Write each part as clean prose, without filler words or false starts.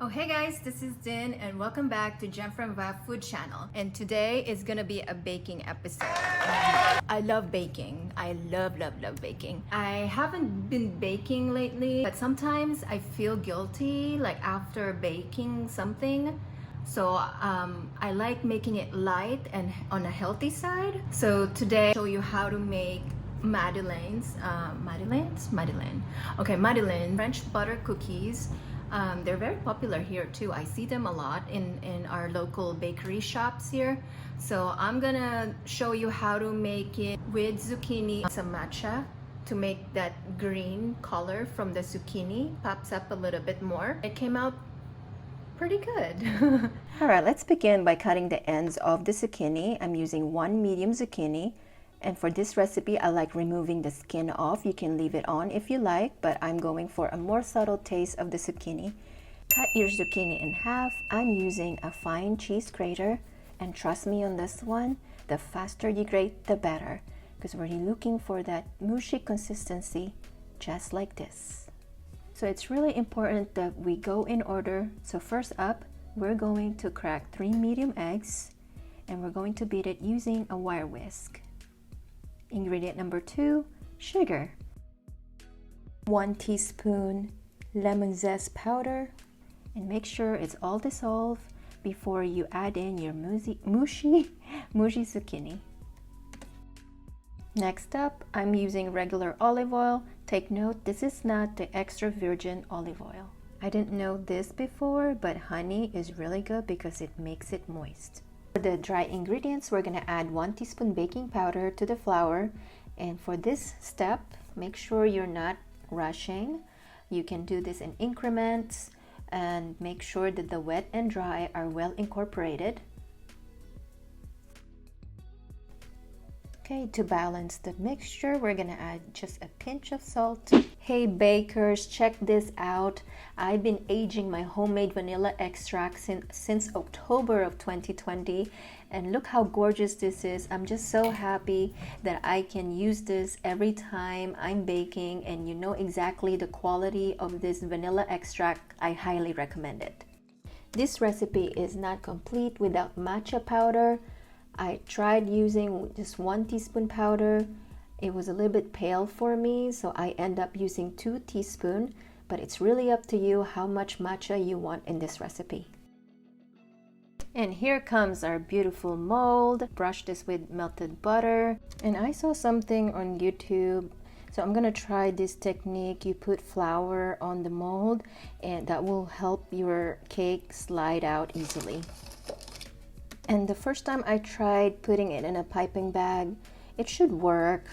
Oh hey guys, this is Dhin and welcome back to Gem from Va Food Channel. And today is gonna be a baking episode. I love baking. I love baking. I haven't been baking lately, but sometimes I feel guilty like after baking something. So I like making it light and on a healthy side. So today I'll show you how to make Madeleines. Madeleine French butter cookies. They're very popular here too. I see them a lot in our local bakery shops here. So I'm gonna show you how to make it with zucchini, some matcha to make that green color from the zucchini pops up a little bit more. It came out pretty good. All right, let's begin by cutting the ends of the zucchini. I'm using one medium zucchini. And for this recipe, I like removing the skin off. You can leave it on if you like, but I'm going for a more subtle taste of the zucchini. Cut your zucchini in half. I'm using a fine cheese grater. And trust me on this one, the faster you grate, the better. Because we're looking for that mushy consistency, just like this. So it's really important that we go in order. So first up, we're going to crack 3 medium eggs. And we're going to beat it using a wire whisk. Ingredient number 2, sugar. 1 teaspoon lemon zest powder, and make sure it's all dissolved before you add in your mushy zucchini. Next up, I'm using regular olive oil. Take note, this is not the extra virgin olive oil. I didn't know this before, but honey is really good because it makes it moist. For the dry ingredients, we're going to add 1 teaspoon baking powder to the flour. And for this step, make sure you're not rushing. You can do this in increments and make sure that the wet and dry are well incorporated. Okay, to balance the mixture, we're going to add just a pinch of salt. Hey bakers, check this out. I've been aging my homemade vanilla extract since October of 2020, and look how gorgeous this is. I'm just so happy that I can use this every time I'm baking, and you know exactly the quality of this vanilla extract. I highly recommend it. This recipe is not complete without matcha powder. I tried using just 1 teaspoon powder. It was a little bit pale for me, so I end up using 2 teaspoons, but it's really up to you how much matcha you want in this recipe. And here comes our beautiful mold. Brush this with melted butter. And I saw something on YouTube, so I'm gonna try this technique. You put flour on the mold and that will help your cake slide out easily. And the first time I tried putting it in a piping bag, it should work,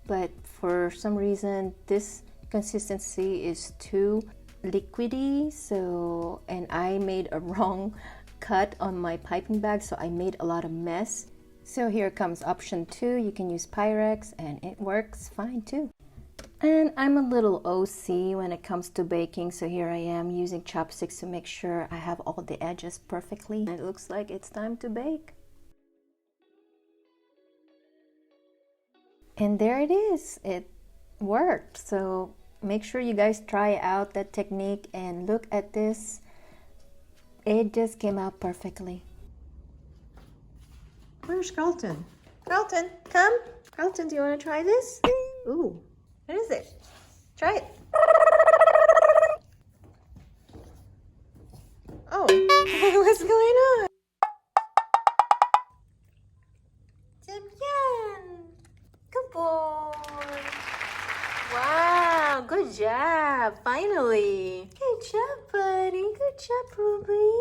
but for some reason this consistency is too liquidy, and I made a wrong cut on my piping bag, so I made a lot of mess. So here comes option 2. You can use Pyrex and it works fine too. And I'm a little OC when it comes to baking, so here I am using chopsticks to make sure I have all the edges perfectly. It looks like it's time to bake. And there it is. It worked. So make sure you guys try out that technique and look at this. It just came out perfectly. Where's Carlton? Carlton, come. Carlton, do you want to try this? Ooh. What is it? Try it. Oh, what's going on? Yan. Good boy. Wow, good job. Finally. Good job, buddy. Good job, Ruby.